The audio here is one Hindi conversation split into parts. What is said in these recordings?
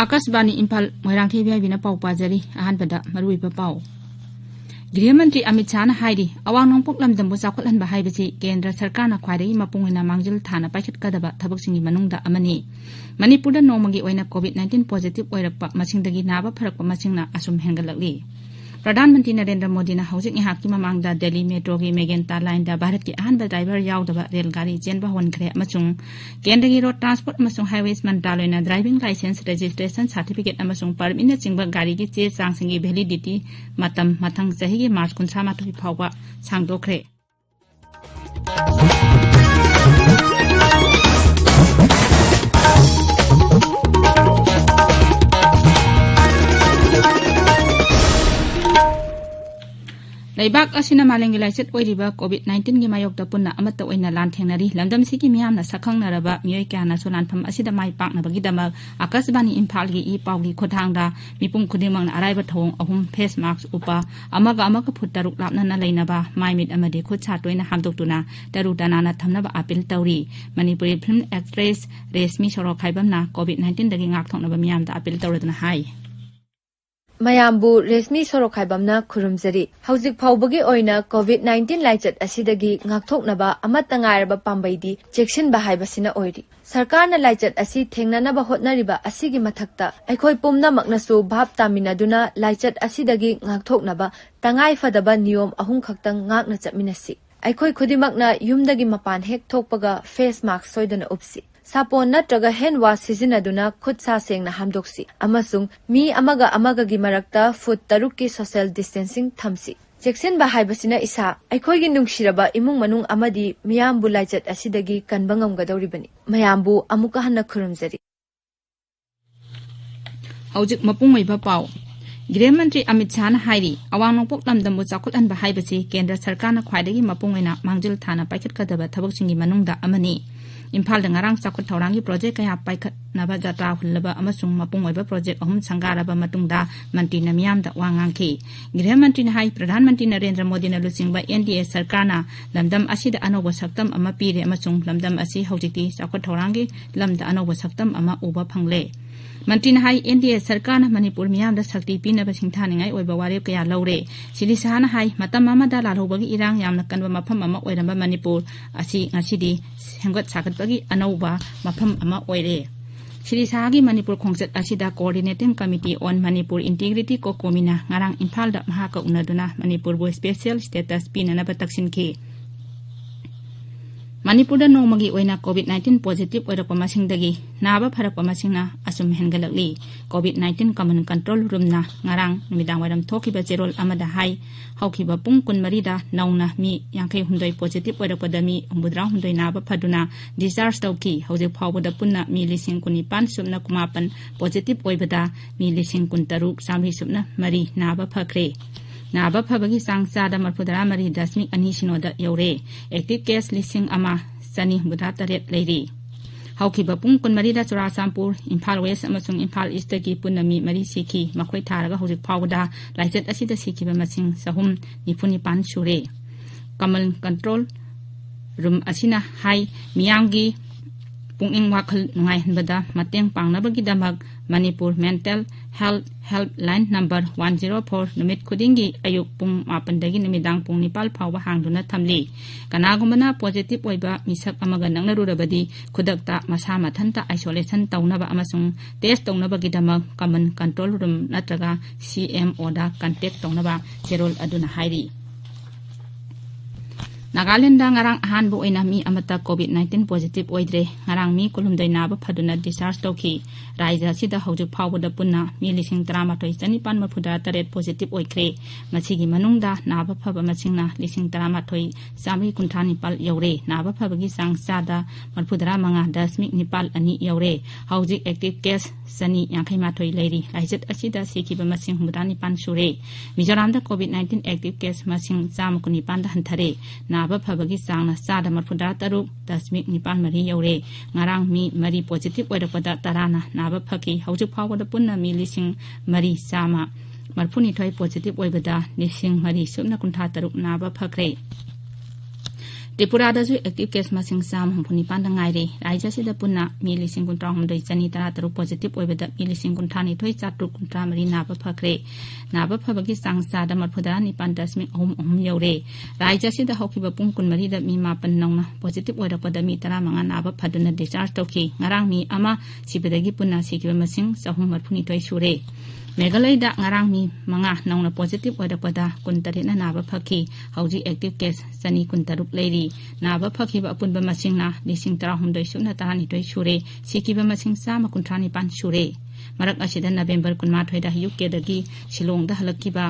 आकाशवाणी इम्फाल मोइरांथी बिहाइबिना पाउ पाजरी अहानबदा मरुइबा पाउ गृहमंत्री अमित शाह हाइरी अवांग नोंपोक लमदमबु चाखोलहनबा हाइबसी केंद्र सरकारना ख्वाइदगी मपुंगना मांगजिल थाना पाइखतकदबा थबकसिंगी मनुंगदा अमनी मणिपुरदा नोंमगी ओइना कोविड-19 पॉजिटिव ओइरकपा मसिंगदगी नाबा फरकपा मसिंगना असुम हेंगलकली प्रधानमंत्री नरेंद्र मोदी ने हौजिक यहाकी ममांगदा दिल्ली मेट्रो की मेगेंटा लाइन दा भारत की अहनबा ड्राइवर यावदबा रेलगाड़ी चेनबा होनखरे अमसुंग केंद्र की रोड ट्रांसपोर्ट अमसुंग हाईवेज मंत्रालयना ड्राइविंग लाइसेंस रजिस्ट्रेशन सर्टिफिकेट अमसुंग परमिट न चिंबा गाड़ी की चे चांगसिंगी वैलिडिटी मतम मथंग चही की मार्च 19 फावबा सांगदोखरे Laibak asina malengi laichet oiriba COVID-19 gi mayokta punna amatta oina lanthengnari lamdam sigi miyamna sakhangnaraba miyoi kyana solanpham asida mai paknabagi dama akasbani imphal gi I pawgi khothangda mipum khudimangna araiba thong ahum face mask upa amaga phut taruk lapna na leinaba maimit amade khut cha toina hamdoktuna taru tanana thamnaba appeal tawri Manipuri film actress Resmi Sorok khaibamna COVID-19 dagi ngak thongnaba miyamda appeal tawraduna hai Mayambu Resmi Sorok khaibamna khurumjari hauzik phawbagi oina COVID-19 laichat asidagi ngakthoknaba amatta ngairaba pambaidi chection ba haibasina oiri sarkarna laichat asi thengnanaba hotnariba asigi mathakta aikhoi pumna maknasu bhab taminaduna laichat asidagi ngakthoknaba tangai fadaba niyom ahum khaktang ngakna chapminasi aikhoi khudimakna yumdagi mapan hek thokpaga face mask soidana upsi Sapon natraga hand wash sizinaduna khut sa sengna hamdoksi amasung mi amaga gi marakta foot tarukki social distancing thamsi Jackson ba haibasina isa aikhoi gi nungshiraba imung manung amadi miyambu laichat asidagi kanbangam gadawribani mayambu amuka hanna khurumjari Haujik mapung oiba pau गृहमंत्री अमित शाह हाइरी अवांग नोंपोक लमदमबु चाखोलहनबा हाइबसी केंद्र सरकारना ख्वाइदगी मपुंग ओइना मांगजिल थाना पाइखतकदबा थबकसिंगी मनुंगदा अमनी इम्फाल नगारांग चाखोट थौरांगी प्रोजेक्ट कया पाइखतनबा जत्रा हुल्लबा अमसुंग मपुंग ओइबा प्रोजेक्ट अहुम संगारबा मतुंगदा मंत्री नमियामदा वांगांखी गृहमंत्री हाइ प्रधानमंत्री नरेंद्र मोदी न लुचिंगबा एनडीए सरकारना लमदम असिदा अनोबा सक्तम अमा पीरे अमसुंग लमदम असि हौजिकती चाखोट थौरांगी लमदा अनोबा सक्तम अमा उबा फंगले मंत्री हाई एनडीए सरकार मणिपुर मियामदा शक्ति पीनब सिंथानिंगाई ओइबा वारेप कया लौरे सिली साहना हाई मतम अमदा लालौबगी इरांग यामना कनबा मफम अमा ओइरंबा मणिपुर असि ngасidi हेंगत सागतबगी अनौबा मफम अमा ओइरे सिली साहगी मणिपुर खोंगचत असida coordinating committee on Manipur integrity को कोमिना ngarang इम्फालदा महाका उनदुना मणिपुर बो स्पेशल स्टेटस पीननबा तक्सिनखी Manipur नोंमगी ओइना COVID-19 पॉजिटिव ओइरकपा मसिंगदगी नाबा फरकपा मसिंगना असुम हेंगलकली COVID-19 कमन कंट्रोल रूमना ngarang नुमिदांग वाइरम थोखिबा जेरोल अमदा हाई हौखिबा पुंग 23 दा नौना मी 52 पॉजिटिव ओइरकपा मी 53 नाबा फदुना डिस्चार्ज तौखी हौजे फावबदा पुन्ना मी 19,919 पॉजिटिव ओइबदा मी 19,13 मरी नाबा फखरे नाबा फबगी सांग चादा मरफुदरा मरी दशमिक अनि सिनोदा यौरे एक्टिव केस 1,983 लेरी हौखिबा पुंग 23 दा चुराचामपुर इम्फाल वेस्ट अमसुंग इम्फाल ईस्ट की पुन्नमी मरी सिखी मखोइ थारगा हौजिक फावदा लाइचत असिदा सिखिबा मसिंग सहुम 95 सुरे कमल कंट्रोल रूम असिना हाई मियांगी पुंगिंग वाखल नुंगाइहनबदा मतेंग पांगनबगीदमक Manipur mental help line number 104 नुमित खुदिंगी अयुक पुंग 8 दगी नुमिदांग पुंग 9 फावबा हांगदुना थमली कनागुमना पॉजिटिव ओइबा मिसक अमगा नंगनरुरबदी खुदकता मसा मथनता आइसोलेशन तौनबा अमसुंग टेस्ट तौनबगीदमक कमन कंट्रोल रूम नत्रगा सीएमओ दा कांटेक्ट तौनबा जेरोल अदुना हाइरी Nagaland ngarang ahanbo oina mi amata COVID-19 positive oidre ngarang mi kulumdai naba phaduna discharge tawki raija sida haujuk phawbada punna mi 13,953 positive oikre masigi manungda naba phaba masingna 13,953 yaure naba phabagi sang sada marphudara manga dasmik nipal ani yaure haujik active case sani 58 leiri raijat asida sikiba masing 9 sure Mizoramda COVID-19 active case masing 119 da hanthare नाबा फबगी सांगना चादा मरफुदा तरुक दशमिक 9 मरी you're ngarang mi mari positive ओइरपदा Tarana Naba फकी हौजुक फावबदा पुन्ना me 10,000 मरफुनिथoi positive ओइबदा 10,000 Subna Kuntha तरुक Naba Fakhre त्रिपुरादसु active case मसिंग चाम 64 ngaire राज्य सिदा पुन्ना मी 19,913 positive ओइबदा me 19,933 Naba Fakhre Naba फबगी सांगसादा मरफुदा 9.3 you're राज्य सिदा हौखिबा पुंग 14 दा मी 9 नौना पॉजिटिव ओइरकपदा मी 15 नाबा फदुना डिस्चार्ज तौखि ngarang मी ama sibadagi punna sikiba masing 332 sure Meghalaya दा ngarang mi manga nauna positive oidapada 13 na naba phaki hauji active case sani 13 leiri naba phaki ba punba masing na 13 suna tarani toi shure sikiba masing sama 35 shure marak asida November 18 da UK dagi Shillong da halakkiba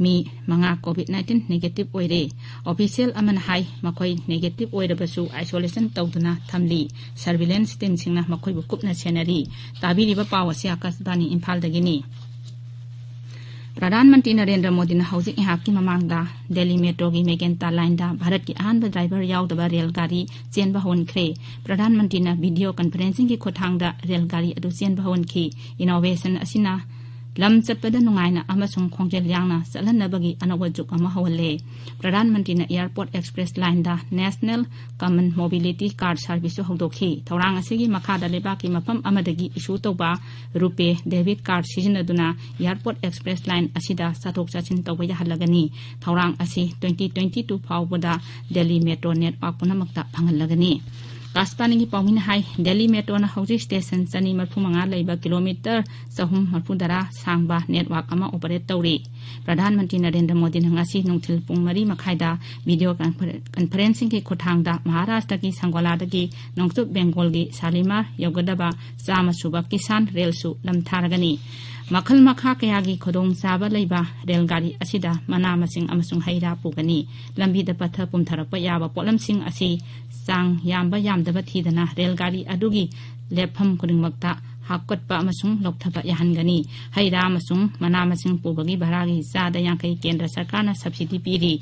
mi manga COVID-19 negative oire official aman hai makoi negative oirabasu isolation tawduna thamli surveillance team singna makoi bu kupna senari tabiriba pawasi akasbani Imphal dagini प्रधानमंत्री नरेंद्र मोदी ने हौजिक इहाकी ममांगदा दिल्ली मेट्रो की मेगेंता लाइन दा भारत की अहानबा ड्राइवर यावदबा रेलगाड़ी चेनबा होनख्रे प्रधानमंत्री ने वीडियो कॉन्फ्रेंसिंग की खोथांगदा रेलगाड़ी अदु चेनबा होनखि इनोवेशन असिना लम चटपदा नुंगाइना अमसुंग खोंजेल यांगना चलनबगी अनोबा जुक अमा हवले प्रधानमंत्री ने एयरपोर्ट एक्सप्रेस लाइन दा national common mobility card service हौदोखि थौरांग असिगी मखादा लेबाकी मफम अमदगी इशू तौबा रुपे डेबिट कार्ड सिजनदुना एयरपोर्ट एक्सप्रेस लाइन असिदा साथोक चाचिन तौबा याहलगनी थौरांग असि 2022 फावबदा दिल्ली मेट्रो नेटवर्क पुनमक्ता फंगलगनी कास्पानी की पाउमिन हाई दिल्ली मेट्रो ना हौजी स्टेशन चनी 35 लेबा किलोमीटर 330 सांगबा नेटवर्क अमा ऑपरेट तौरी प्रधानमंत्री नरेंद्र मोदी ने ngasi नुंगथिल पुंग 3 मखाइदा वीडियो कॉन्फ्रेंसिंग की खोथांगदा महाराष्ट्र की संगोलादगी नोंगचुप बेंगोल की शालीमार योगदबा चामा सुबा किसान रेलसु लमथारगनी मखल मखा कयागी खुदोंग चाबा लेबा रेलगाड़ी असिदा मना मसिंग अमसुंग हैरा पुगनी लंबीदा पत्थर पुमथरप याबा पोलमसिंग असि सांग यामबा यामदबा थीदना रेलगाड़ी अदुगी लेफम खुदिंगमक्ता हाकटपा अमसुंग लोकथबा याहनगनी हैरा अमसुंग मना मसिंग पुबगी भारागी चादा यांखै केंद्र सरकारना सब्सिडी पीरी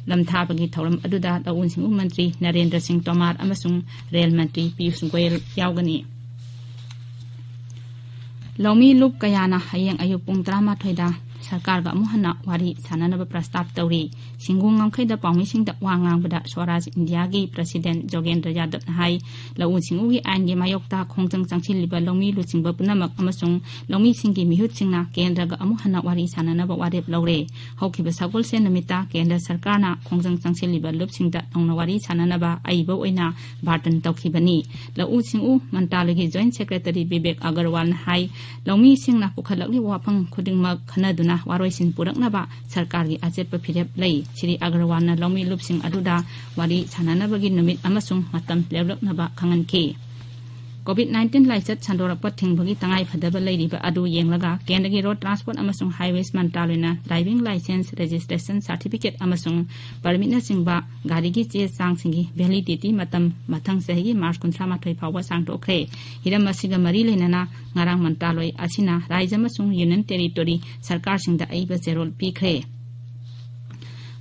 लमथाबगी थौरम अदुदा दौन सिंह मंत्री नरेंद्र सिंह तोमार अमसुंग रेल मंत्री पीयूष गोयल यावगनी लौमी लुप कयाना हयेंग अयुक पुंग 13 सरकार का मुहन्ना वारी साननब प्रस्ताव तौरी सिंगुंग ngangkhaida पाउमिसिंगदा वांगांगबदा स्वराज इंडिया की प्रेसिडेंट जोगेंद्र यादव हाई लौ सिंगुगी आइन की मायोक्ता खोंजंग चांगसिलिबा लौमी लुचिंगबा पुनमक अमसुंग लौमी सिंगी मिहुतसिंगना केंद्रगा अमुहन्ना वारी साननब वारेप लौरे हौखिबा सगोल से नमिता केंद्र सरकारना खोंजंग चांगसिलिबा लुपसिंगदा नौना वारी साननबा आइबा ओइना बार्टन तौखिबनी लौ सिंगु मंत्रालयगी जॉइंट सेक्रेटरी विवेक अग्रवाल हाई लौमी सिंगना पुखलगली वाफंग खुदिंगमक खनदुना वारोइसिन पुरकनबा सरकार की अजेप फिरेप लई श्री अग्रवाल न लौमी लुपसिंग अदुदा वारी साननबगी नुमित अमसुंग मतम लेवलकनबा खंगनखि COVID-19 लाइचत संदोरप थिंगबगी तंगाई फदब लैरिबा अदु येंगलगा केंद्रगी रोड ट्रांसपोर्ट अमसुंग हाईवेज मंत्रालयना ड्राइविंग लाइसेंस रजिस्ट्रेशन सर्टिफिकेट अमसुंग परमिट सिंगबा गाड़ीगी चे सांगसिंगी वैलिडिटी मतम मथंग सही मार्च 19 फावबा सांगदोखरे हिरम असिगा मरी लेनना ngarang मंत्रालय असिना राज्य अमसुंग यूनियन टेरिटोरी सरकार सिंगदा अइबा जेरोल पीखरे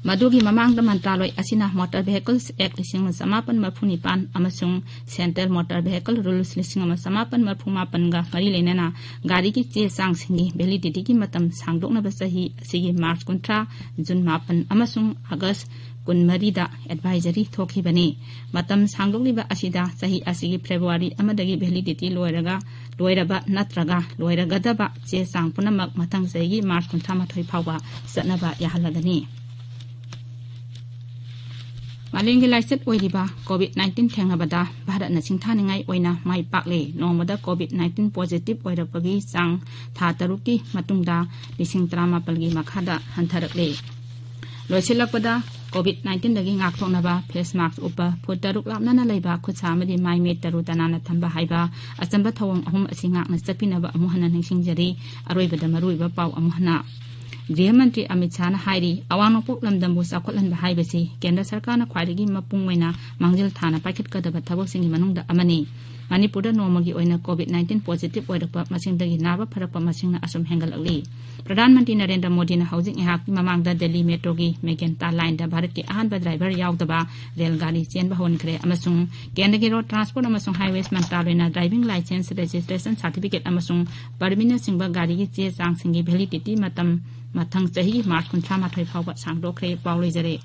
मदुगी ममांगदा मंत्रालय असिना मोटर व्हीकल्स एक्ट 1994 अमसुंग सेंट्रल मोटर व्हीकल रूल्स 1994 गा मरी लेनना गाड़ी की चे सांगसिंगी वैलिडिटी की मतम सांगदोकनबा सही सिगी मार्च 19 जून 9 अमसुंग अगस्त 13 दा एडवाइजरी थोखिबनी मतम सांगदोकलिबा असिदा सही असिगी फेब्रुआरी अमदगी वैलिडिटी लोयरबा नत्रगा लोयरगदबा चे सांग पुनमक मथंग सही मार्च 19 फावबा सनबा याहलगनी मालेंगे लाइसेट ओइरिबा COVID-19 थेंगबदा भारत न सिंथानिंगाई ओइना माइ पाकले नोमदा COVID-19 पॉजिटिव ओइरपगी चांग था तरुकी मतुंगदा 19 गी मखादा हंथरकले लोइसिलकपदा COVID-19 दगी ngakthoknaba face mask upa photaruk lapnana leiba khutsa amadi mai me taru tanana thamba haiba achamba thawang ahum asinga na chapinaba amuhana ningsingjari aroibada maruiba pau amuhana गृह मंत्री अमित शाह हाइरी अवांगनोपक लमदमबु चाखोटलनबा हाइबसी केंद्र सरकारना ख्वाइदगी मपुंगमैना मांगजिल थाना पाइखटकदबा थबकसिंगी मनुंगदा अमनी मणिपुर नोमगी ओइना COVID-19 पॉजिटिव ओइरकपा मसिंगदगी नाबा फरकपा मसिंगना असुम हेंगलअली प्रधानमंत्री नरेंद्र मोदी ने हौजिक इहाकी ममांगदा दिल्ली मेट्रो की मेगेंता लाइन दा भारत की अहानबा ड्राइवर यावदबा रेलगाड़ी चेनबा होनख्रे अमसुंग केंद्र की रोड ट्रांसपोर्ट अमसुंग हाईवेज मंत्रालयना ड्राइविंग लाइसेंस रजिस्ट्रेशन सर्टिफिकेट अमसुंग परमिट सिंगबा गाड़ी की चे चांगसिंगी वैलिडिटी मतम मथंग चाही मार्च 19 फावबा सांगदोखरे पाउ लेजरे